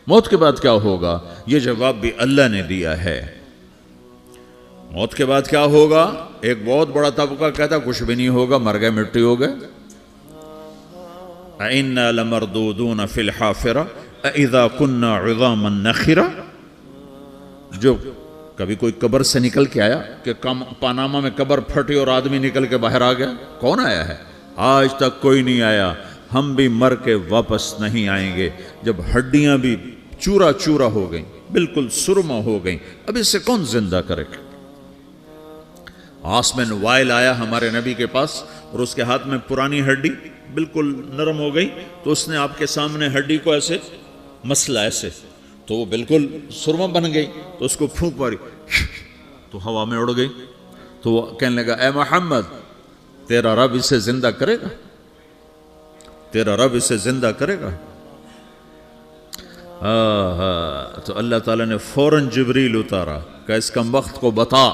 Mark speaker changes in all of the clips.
Speaker 1: موت کے بعد کیا ہوگا؟ یہ جواب بھی اللہ نے دیا ہے۔ موت کے بعد کیا ہوگا؟ ایک بہت بڑا طبقہ کہتا کچھ بھی نہیں ہوگا، مر گئے، مٹی ہو گئے۔ اِنَّا لَمَرْدُودُونَ فِي الْحَافِرَةِ اِذَا كُنَّا عِظَامًا نَخِرَةً۔ جو کبھی کوئی قبر سے نکل کے آیا کہ پاناما میں قبر پھٹی اور آدمی نکل کے باہر آ گیا؟ کون آیا ہے؟ آج تک کوئی نہیں آیا۔ ہم بھی مر کے واپس نہیں آئیں گے۔ جب ہڈیاں بھی چورا چورا ہو گئیں، بالکل سرما ہو گئیں، اب اس سے کون زندہ کرے گا؟ آسمن وائل آیا ہمارے نبی کے پاس اور اس کے ہاتھ میں پرانی ہڈی بالکل نرم ہو گئی، تو اس نے آپ کے سامنے ہڈی کو ایسے مسلا ایسے، تو وہ بالکل سرما بن گئی، تو اس کو پھونک ماری تو ہوا میں اڑ گئی۔ تو وہ کہنے لگا اے محمد تیرا رب اسے زندہ کرے گا؟ تیرا رب اسے زندہ کرے گا؟ تو اللہ تعالیٰ نے فوراً جبریل اتارا کہ اس کم وقت کو بتا،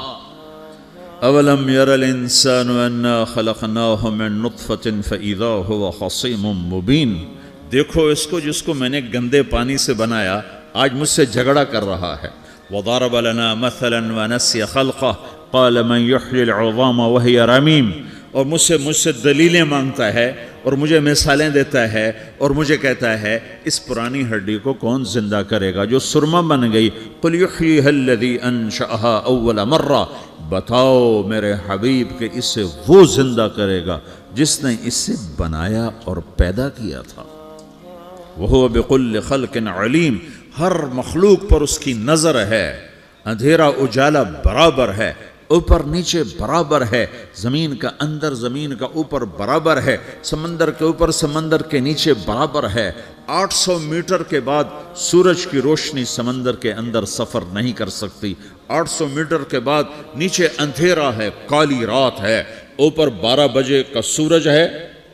Speaker 1: اولم یر الانسان انا خلقناہ من نطفۃ فاذا هو خصیم مبین۔ دیکھو اس کو جس کو میں نے گندے پانی سے بنایا، آج مجھ سے جھگڑا کر رہا ہے۔ وضرب لنا مثلا ونسی خلقہ قال من یحیی العظام وہی رمیم۔ اور مجھ سے دلیلیں مانگتا ہے اور مجھے مثالیں دیتا ہے اور مجھے کہتا ہے اس پرانی ہڈی کو کون زندہ کرے گا جو سرما بن گئی؟ قل یحییہا الذی انشأہا اول مرہ۔ بتاؤ میرے حبیب کہ اسے وہ زندہ کرے گا جس نے اسے بنایا اور پیدا کیا تھا۔ وہو بکل خلق علیم۔ ہر مخلوق پر اس کی نظر ہے۔ اندھیرا اجالا برابر ہے، اوپر نیچے برابر ہے، زمین کا اندر زمین کا اوپر برابر ہے، سمندر کے اوپر سمندر کے نیچے برابر ہے۔ 800 میٹر کے بعد سورج کی روشنی سمندر کے اندر سفر نہیں کر سکتی۔ 800 میٹر کے بعد نیچے اندھیرا ہے، کالی رات ہے، اوپر 12 بجے کا سورج ہے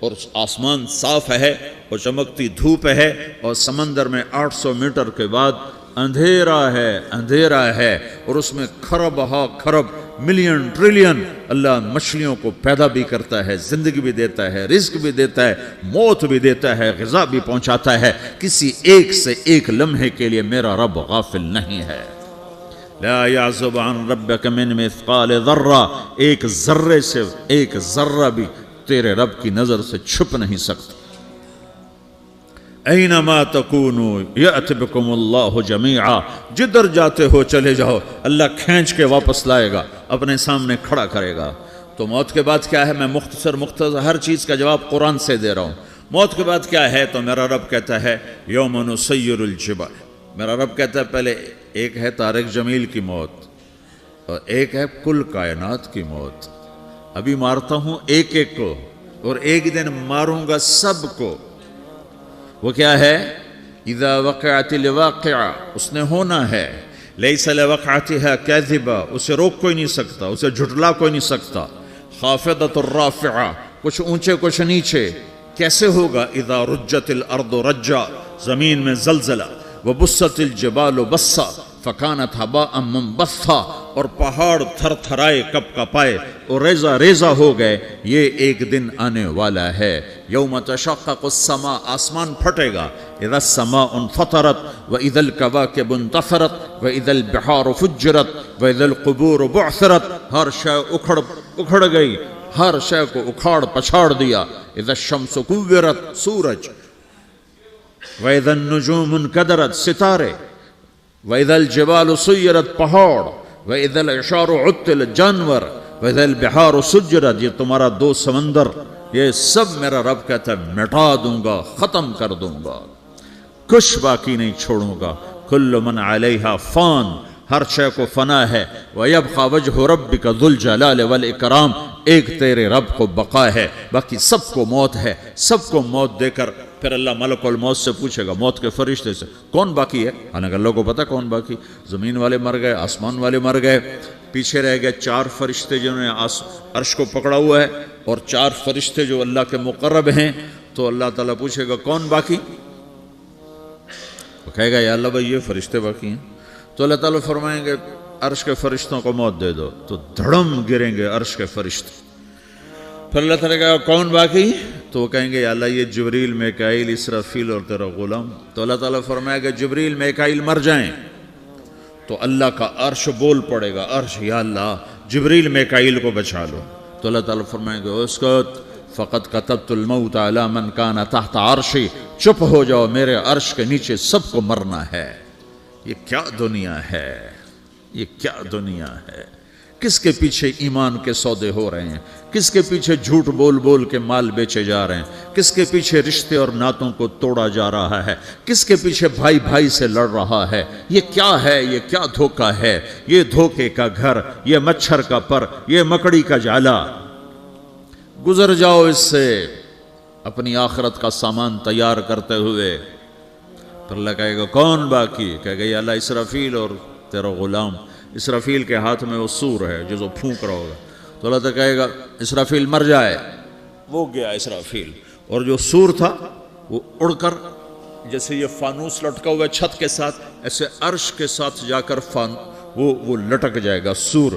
Speaker 1: اور آسمان صاف ہے اور چمکتی دھوپ ہے، اور سمندر میں 800 میٹر کے بعد اندھیرا ہے اور اس میں کھرب ہا کھرب ملین ٹریلین اللہ مچھلیوں کو پیدا بھی کرتا ہے، زندگی بھی دیتا ہے، رزق بھی دیتا ہے، موت بھی دیتا ہے، غذا بھی پہنچاتا ہے۔ کسی ایک سے ایک لمحے کے لیے میرا رب غافل نہیں ہے۔ لا يعزب عن ربك من مثقال ذرہ، ایک ذرے سے ایک ذرہ بھی تیرے رب کی نظر سے چھپ نہیں سکتا۔ اینما تکونوا یأت بکم اللہ جمیعا، جدھر جاتے ہو چلے جاؤ، اللہ کھینچ کے واپس لائے گا، اپنے سامنے کھڑا کرے گا۔ تو موت کے بعد کیا ہے؟ میں مختصر ہر چیز کا جواب قرآن سے دے رہا ہوں۔ موت کے بعد کیا ہے؟ تو میرا رب کہتا ہے یوم نسیر الجبال۔ میرا رب کہتا ہے پہلے ایک ہے طارق جمیل کی موت اور ایک ہے کل کائنات کی موت۔ ابھی مارتا ہوں ایک ایک کو اور ایک دن ماروں گا سب کو۔ وہ کیا ہے؟ اذا وقعت الواقعہ، اس نے ہونا ہے۔ لیس لوقعتها کاذبہ، اسے روک کوئی نہیں سکتا، اسے جھٹلا کوئی نہیں سکتا۔ خافضۃ الرافعہ، کچھ اونچے کچھ نیچے۔ کیسے ہوگا؟ اذا رجت الارض رجا، زمین میں زلزلہ۔ وبست الجبال بسا فکانت ہباء منبثا، اور پہاڑ تھر تھرائے کپ کپائے اور ریزہ ریزہ ہو گئے۔ یہ ایک دن آنے والا ہے۔ یوم تشقق السماء، آسمان پھٹے گا۔ اذا السماء انفطرت واذا الكواكب انتثرت واذا البحار فجرت واذا القبور بعثرت، ہر شے اکھڑ گئی، ہر شے کو اکھاڑ پچھاڑ دیا۔ اذا الشمس کورت، سورج۔ واذا النجوم انکدرت، ستارے۔ وَإِذَا الْجِبَالُ سُيِّرَتْ، پہاڑ۔ وَإِذَا الْعِشَارُ عُطِّلَتْ، جانور۔ وَإِذَا الْبِحَارُ سُجِّرَتْ، یہ تمہارا دو سمندر، یہ سب میرا رب کہتا ہے مٹا دوں گا، ختم کر دوں گا، کچھ باقی نہیں چھوڑوں گا۔ كُلُّ مَنْ عَلَيْهَا فان، ہر شے کو فنا ہے۔ وَيَبْقَى وَجْهُ رَبِّكَ ذُو الْجَلَالِ وَالْإِكْرَامِ، ایک تیرے رب کو بقا ہے، باقی سب کو موت ہے۔ سب کو موت دے کر پھر اللہ ملک الموت سے پوچھے گا، موت کے فرشتے سے، کون باقی ہے؟ حالانکہ اللہ کو پتا کون باقی۔ زمین والے مر گئے، آسمان والے مر گئے، پیچھے رہ گئے 4 فرشتے جنہوں نے عرش کو پکڑا ہوا ہے، اور 4 فرشتے جو اللہ کے مقرب ہیں۔ تو اللہ تعالیٰ پوچھے گا کون باقی؟ وہ کہے گا یا اللہ بھائی یہ فرشتے باقی ہیں۔ تو اللہ تعالیٰ فرمائیں گے عرش کے فرشتوں کو موت دے دو، تو دھڑم گریں گے عرش کے فرشتے۔ پھر اللہ تعالیٰ کہا کون باقی؟ تو وہ کہیں گے یا اللہ یہ جبریل میکائیل اسرافیل اور تیرا غلام. تو اللہ تعالیٰ فرمائے گا جبریل میکائیل مر جائیں تو اللہ کا عرش بول پڑے گا, عرش یا اللہ جبریل میکائیل کو بچا لو. تو اللہ تعالیٰ فرمائے گا اسکت فقط کتبت الموت علی من کان تحت عرشی, چپ ہو جاؤ میرے عرش کے نیچے سب کو مرنا ہے. یہ کیا دنیا ہے, یہ کیا دنیا ہے. کس کے پیچھے ایمان کے سودے ہو رہے ہیں, کس کے پیچھے جھوٹ بول بول کے مال بیچے جا رہے ہیں, کس کے پیچھے رشتے اور ناتوں کو توڑا جا رہا ہے, کس کے پیچھے بھائی بھائی سے لڑ رہا ہے. یہ کیا ہے, یہ کیا دھوکہ ہے, یہ دھوکے کا گھر, یہ مچھر کا پر, یہ مکڑی کا جالا. گزر جاؤ اس سے اپنی آخرت کا سامان تیار کرتے ہوئے. پھر اللہ کہے گا کون باقی؟ کہے گا یا اللہ اسرافیل اور تیرا غلام. اسرافیل کے ہاتھ میں وہ سور ہے جو پھونک رہا ہوگا. تو اللہ تعالیٰ کہے گا اسرافیل مر جائے. وہ گیا اسرافیل, اور جو سور تھا وہ اڑ کر جیسے یہ فانوس لٹکا ہوا چھت کے ساتھ ایسے عرش کے ساتھ جا کر وہ لٹک جائے گا سور.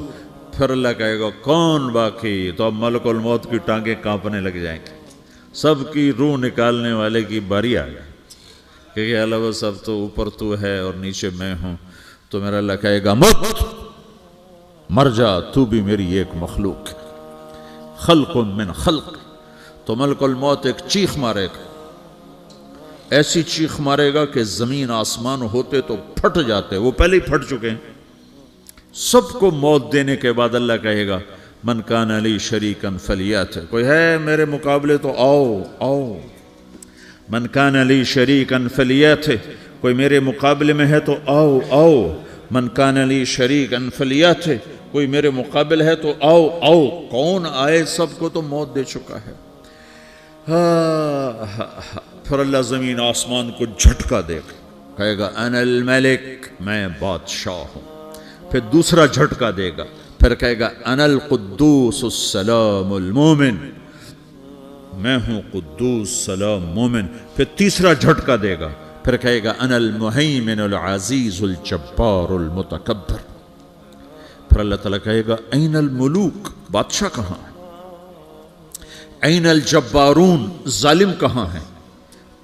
Speaker 1: پھر اللہ کہے گا کون باقی؟ تو اب ملک الموت کی ٹانگیں کانپنے لگ جائیں گے. سب کی روح نکالنے والے کی باری آ گئی کہ اللہ وہ سب تو اوپر تو ہے اور نیچے میں ہوں. تو میرا اللہ کہے گا موت مر جا, تو بھی میری ایک مخلوق, خلق من خلق. تو ملک الموت ایک چیخ مارے گا, ایسی چیخ مارے گا کہ زمین آسمان ہوتے تو پھٹ جاتے, وہ پہلے ہی پھٹ چکے ہیں. سب کو موت دینے کے بعد اللہ کہے گا من کان لی شریکن فلیات, کوئی ہے میرے مقابلے تو آؤ آؤ. من کان لی شریکن فلیات, کوئی میرے مقابلے میں ہے تو آؤ آؤ. من کان لی شریکن فلیات, کوئی میرے مقابل ہے تو آؤ آؤ. کون آئے؟ سب کو تو موت دے چکا ہے. پھر اللہ زمین آسمان کو جھٹکا دے گا, کہے گا انا الملک, میں بادشاہ ہوں. پھر دوسرا جھٹکا دے گا, پھر کہے گا انا القدوس السلام المومن, میں ہوں قدوس سلام مومن. پھر تیسرا جھٹکا دے گا, پھر کہے گا انا المہیمن العزیز الجبار المتکبر. پھر اللہ تعالیٰ کہے گا این الملوک, بادشاہ کہاں ہے؟ این الجبارون, ظالم کہاں ہیں؟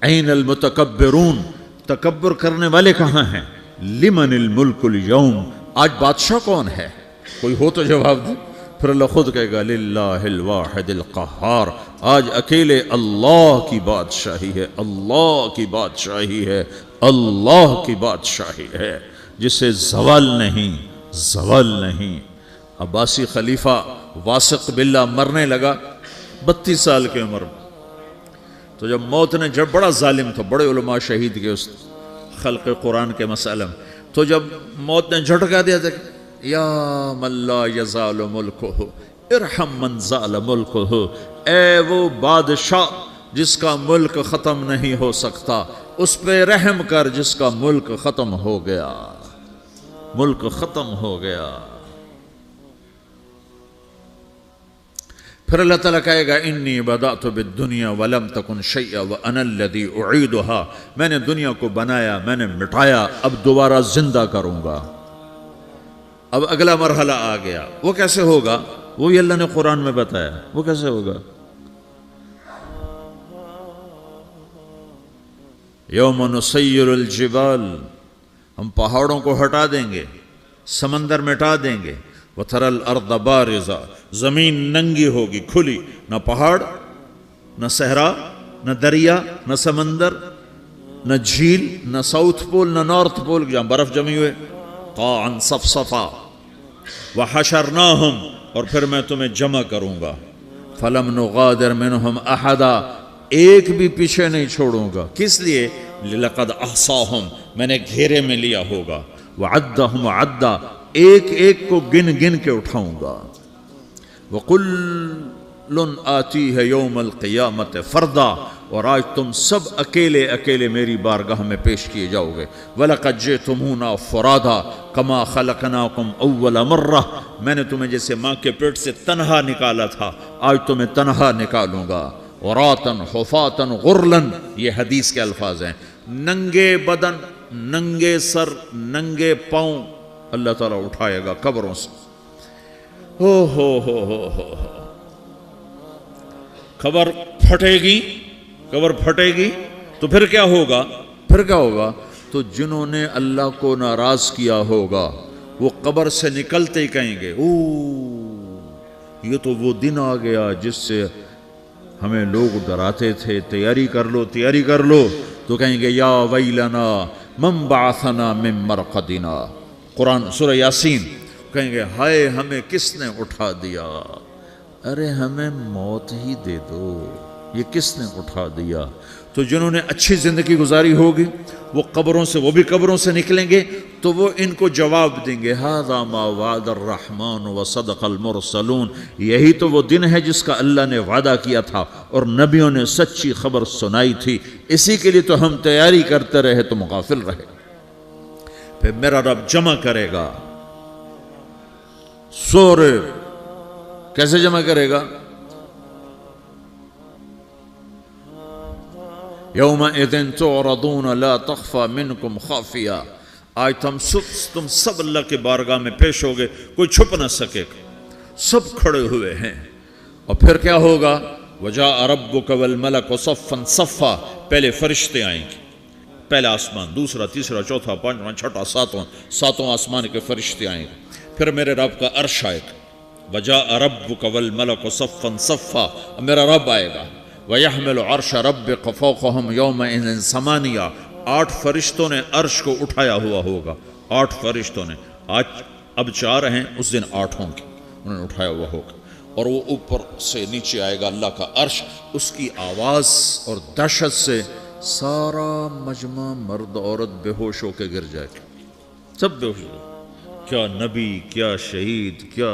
Speaker 1: این المتکبرون, تکبر کرنے والے کہاں ہیں؟ لمن الملک اليوم, آج بادشاہ کون ہے؟ کوئی ہو تو جواب دے. پھر اللہ خود کہے گا للہ الواحد القہار, آج اکیلے اللہ کی بادشاہی ہے, اللہ کی بادشاہی ہے, اللہ کی بادشاہی ہے جسے زوال نہیں, زوال نہیں. عباسی خلیفہ واثق باللہ مرنے لگا 32 سال کی عمر میں. تو جب موت نے, جب بڑا ظالم تھا, بڑے علماء شہید کے اس خلق قرآن کے مسئلہ میں, تو جب موت نے جھٹکا دیا تھا یا من لا یزال ملکہ ارحم من زال ملکہ, اے وہ بادشاہ جس کا ملک ختم نہیں ہو سکتا, اس پہ رحم کر جس کا ملک ختم ہو گیا, ملک ختم ہو گیا. پھر اللہ تعالیٰ کہے گا انی بدأت بالدنیا ولم تکن شیئا وانا الذی اعیدها, میں نے دنیا کو بنایا, میں نے مٹایا, اب دوبارہ زندہ کروں گا. اب اگلا مرحلہ آ گیا. وہ کیسے ہوگا؟ وہی اللہ نے قرآن میں بتایا. وہ کیسے ہوگا؟ یوم نسیر الجبال, ہم پہاڑوں کو ہٹا دیں گے, سمندر مٹا دیں گے. وَتَرَى الْأَرْضَ بَارِزَةً, زمین ننگی ہوگی, کھلی, نہ پہاڑ, نہ صحرا, نہ دریا, نہ سمندر, نہ جھیل, نہ ساؤتھ پول, نہ نارتھ پول جہاں برف جمی ہوئے. قَاعًا صَفْصَفًا وَحَشَرْنَاهُمْ, اور پھر میں تمہیں جمع کروں گا. فَلَمْ نُغَادِرْ مِنْهُمْ أَحَدًا, ایک بھی پیچھے نہیں چھوڑوں گا. کس لیے؟ لَقَدْ أَحْصَاهُمْ, میں نے گھیرے میں لیا ہوگا. وَعَدَّهُمْ عَدًّا, ایک ایک کو گن گن کے اٹھاؤں گا. وَقُلٌّ آتِيهَ يَوْمَ الْقِيَامَةِ فَرْدًا, اور آج تم سب اکیلے اکیلے میری بارگاہ میں پیش کیے جاؤ گے. وَلَقَدْ جِئْتُمُونَا فُرَادًا كَمَا خَلَقْنَاكُمْ أَوَّلَ مَرَّةٍ, میں نے تمہیں جیسے ماں کے پیٹ سے تنہا نکالا تھا, آج تمہیں تنہا نکالوں گا. عُرَاةً حُفَاةً غُرْلًا, یہ حدیث کے الفاظ ہیں. ننگے بدن, ننگے سر, ننگے پاؤں اللہ تعالیٰ اٹھائے گا قبروں سے. ہو. خبر پھٹے گی، قبر پھٹے گی تو پھر کیا ہوگا؟ پھر کیا ہوگا؟ تو جنہوں نے اللہ کو ناراض کیا ہوگا وہ قبر سے نکلتے ہی کہیں گے یہ تو وہ دن آ گیا جس سے ہمیں لوگ ڈراتے تھے، تیاری کر لو تیاری کر لو. تو کہیں گے یا ویلنا من بعثنا من مرقدنا، قرآن سورہ یاسین. کہیں گے ہائے ہمیں کس نے اٹھا دیا، ارے ہمیں موت ہی دے دو، یہ کس نے اٹھا دیا. تو جنہوں نے اچھی زندگی گزاری ہوگی وہ قبروں سے، وہ بھی قبروں سے نکلیں گے تو وہ ان کو جواب دیں گے ھذا ما وعد الرحمن وصدق المرسلون، یہی تو وہ دن ہے جس کا اللہ نے وعدہ کیا تھا اور نبیوں نے سچی خبر سنائی تھی، اسی کے لیے تو ہم تیاری کرتے رہے تم غافل رہے. پھر میرا رب جمع کرے گا سورے، کیسے جمع کرے گا؟ یومئذ تعرضون لا تخفى منکم خافیہ، آج تم سب اللہ کے بارگاہ میں پیش ہوگے، کوئی چھپ نہ سکے گا، سب کھڑے ہوئے ہیں. اور پھر کیا ہوگا؟ وجاء ربک والملک صفا صفا، پہلے فرشتے آئیں گے، پہلا آسمان، دوسرا، تیسرا، چوتھا، پانچواں، چھٹا، ساتواں آسمان کے فرشتے آئیں گے. پھر میرے رب کا عرش آئے گا، وجاء ربک والملک صفا صفا، میرا رب آئے گا. وَيَحْمِلُ عَرْشَ رَبِّكَ فَوْقَهُمْ يَوْمَئِذٍ ثَمَانِيَةٌ، 8 فرشتوں نے عرش کو اٹھایا ہوا ہوگا، 8 فرشتوں نے، آج اب 4 ہیں، اس دن 8 ہوں گے، انہوں نے اٹھایا ہوا ہوگا. اور وہ اوپر سے نیچے آئے گا اللہ کا عرش، اس کی آواز اور دہشت سے سارا مجمع مرد عورت بے ہوش ہو کے گر جائے گا، سب بے ہوش ہو، کیا نبی، کیا شہید، کیا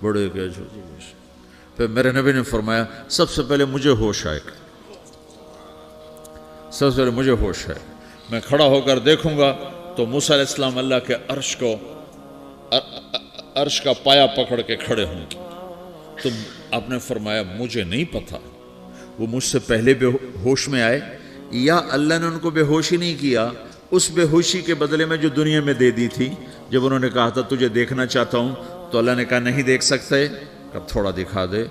Speaker 1: بڑے، کیا چھوٹے. پھر میرے نبی نے فرمایا سب سے پہلے مجھے ہوش آئے گا، سب سے پہلے مجھے ہوش ہے، میں کھڑا ہو کر دیکھوں گا تو موسیٰ علیہ السلام اللہ کے عرش کا پایا پکڑ کے کھڑے ہوں گے. تو آپ نے فرمایا مجھے نہیں پتا وہ مجھ سے پہلے بے ہوش میں آئے یا اللہ نے ان کو بے ہوشی نہیں کیا، اس بے ہوشی کے بدلے میں جو دنیا میں دے دی تھی. جب انہوں نے کہا تھا تجھے دیکھنا چاہتا ہوں تو اللہ نے کہا نہیں دیکھ سکتے، کب تھوڑا دکھا دے.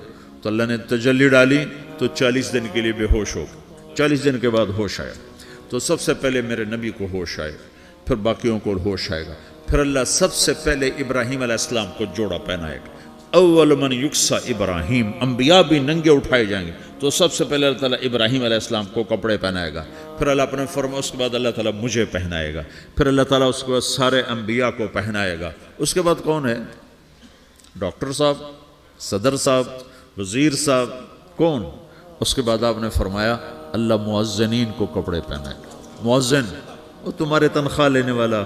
Speaker 1: تو اللہ نے تجلی ڈالی تو 40 دن کے لیے بے ہوش ہو گئے، 40 دن کے بعد ہوش آیا. تو سب سے پہلے میرے نبی کو ہوش آئے، پھر باقیوں کو ہوش آئے گا. پھر اللہ سب سے پہلے ابراہیم علیہ السلام کو جوڑا پہنائے گا. اول من یکسا ابراہیم، انبیاء بھی ننگے اٹھائے جائیں گے تو سب سے پہلے اللہ تعالیٰ ابراہیم علیہ السلام کو کپڑے پہنائے گا. پھر اللہ اپنے فرمایا اس کے بعد اللہ تعالیٰ مجھے پہنائے گا. پھر اللہ تعالیٰ اس کے بعد سارے انبیاء کو پہنائے گا. اس کے بعد کون ہے؟ ڈاکٹر صاحب، صدر صاحب، وزیر صاحب، کون؟ اس کے بعد آپ نے فرمایا اللہ مؤذنین کو کپڑے پہنائے گا. مؤذن وہ تمہارے تنخواہ لینے والا،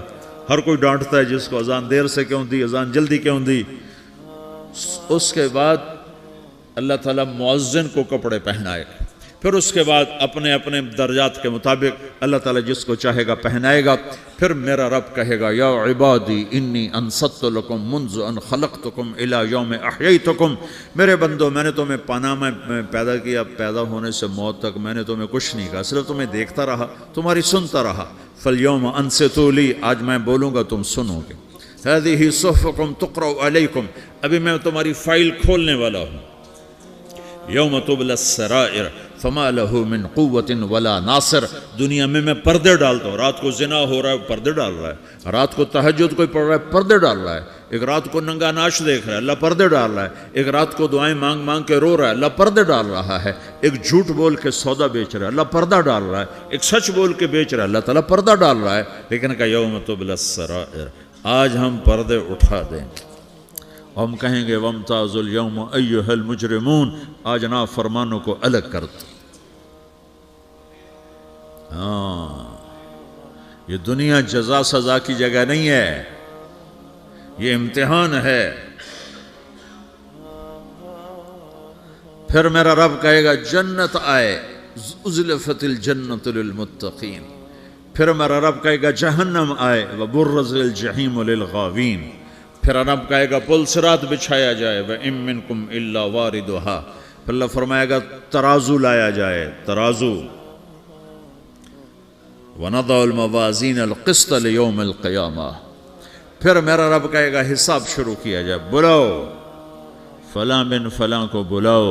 Speaker 1: ہر کوئی ڈانٹتا ہے جس کو اذان دیر سے کیوں دی، اذان جلدی کیوں دی. اس کے بعد اللہ تعالیٰ مؤذن کو کپڑے پہنائے گا. پھر اس کے بعد اپنے اپنے درجات کے مطابق اللہ تعالیٰ جس کو چاہے گا پہنائے گا. پھر میرا رب کہے گا یا عبادی انی انصت لکم منذ ان خلقتکم الی یوم احییتکم، میرے بندو میں نے تمہیں پاناما میں پیدا کیا، پیدا ہونے سے موت تک میں نے تمہیں کچھ نہیں کہا، صرف تمہیں دیکھتا رہا، تمہاری سنتا رہا. فالیوم انصتوا لی، آج میں بولوں گا تم سنو گے. هذه صحفکم تقرأ علیکم، ابھی میں تمہاری فائل کھولنے والا ہوں. یوم تبلی السرائر فما له من قوت ولا ناصر، دنیا میں پردے ڈالتا ہوں. رات کو زنا ہو رہا ہے پردے ڈال رہا ہے، رات کو تہجد کوئی پڑھ رہا ہے پردے ڈال رہا ہے، ایک رات کو ننگا ناچ دیکھ رہا ہے اللہ پردے ڈال رہا ہے، ایک رات کو دعائیں مانگ مانگ کے رو رہا ہے اللہ پردے ڈال رہا ہے، ایک جھوٹ بول کے سودا بیچ رہا ہے اللہ پردہ ڈال رہا ہے، ایک سچ بول کے بیچ رہا ہے اللہ تعالیٰ پردہ ڈال رہا ہے. لیکن کہ یوم تبلی السرائر، آج ہم پردے اٹھا دیں گے. ہم کہیں گے وامتازوا اليوم ایھا المجرمون، آج نافرمانوں کو الگ کر دو. یہ دنیا جزا سزا کی جگہ نہیں ہے، یہ امتحان ہے. پھر میرا رب کہے گا جنت آئے، ازلفت الجنت للمتقین. پھر میرا رب کہے گا جہنم آئے، وبرزت الجحیم للغاوین. پھر رب کہے گا پل صراط بچھایا جائے، وَإِن مِّنكُمْ إِلَّا وَارِدُهَا. پھر اللہ فرمائے گا ترازو لایا جائے، ترازو. وَنَضَعُ الْمَوَازِينَ الْقِسْطَ لِيَوْمِ الْقِيَامَةِ. پھر میرا رب کہے گا حساب شروع کیا جائے، بلاؤ فلاں بن فلاں کو بلاؤ.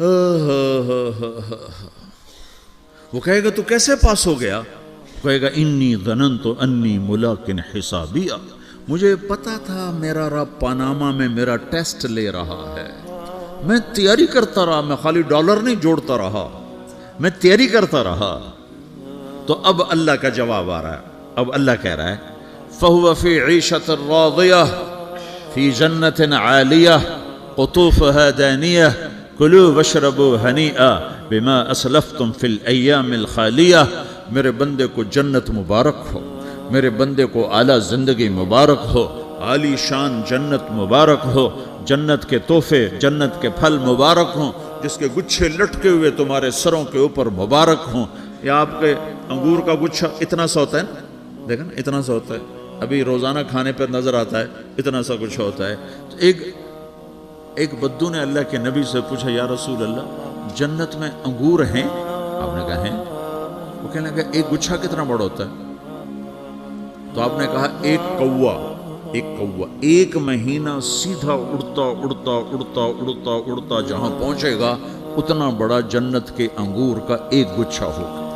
Speaker 1: وہ کہے گا تو کیسے پاس ہو گیا؟ کہے گا انی ظننت انی ملاقن حسابیہ، مجھے پتا تھا میرا رب پاناما میں میرا ٹیسٹ لے رہا ہے، میں تیاری کرتا رہا، میں خالی ڈالر نہیں جوڑتا رہا، میں تیاری کرتا رہا۔ تو اب اللہ کا جواب آ رہا ہے، اب اللہ کہہ رہا ہے فَهُوَ فِي عِيشَةٍ رَاضِيَةٍ فِي جَنَّةٍ عَالِيَةٍ قُطُوفُهَا دَانِيَةٍ كُلُوا وَاشْرَبُوا هَنِيئًا بِمَا أَسْلَفْتُمْ فِي الْأَيَّامِ الْخَالِيَةِ، میرے بندے کو جنت مبارک ہو، میرے بندے کو اعلیٰ زندگی مبارک ہو، عالی شان جنت مبارک ہو، جنت کے تحفے، جنت کے پھل مبارک ہوں، جس کے گچھے لٹکے ہوئے تمہارے سروں کے اوپر مبارک ہوں۔ یا آپ کے انگور کا گچھا اتنا سا ہوتا ہے نا، دیکھا نا اتنا سا ہوتا ہے، ابھی روزانہ کھانے پر نظر آتا ہے، اتنا سا کچھ ہوتا ہے۔ تو ایک بدو نے اللہ کے نبی سے پوچھا یا رسول اللہ جنت میں انگور ہیں؟ آپ نے کہا ہیں۔ وہ کہنے لگا ایک گچھا کتنا بڑا ہوتا ہے؟ تو آپ نے کہا ایک کوا ایک مہینہ سیدھا اڑتا اڑتا اڑتا اڑتا اڑتا جہاں پہنچے گا اتنا بڑا جنت کے انگور کا ایک گچھا ہوگا۔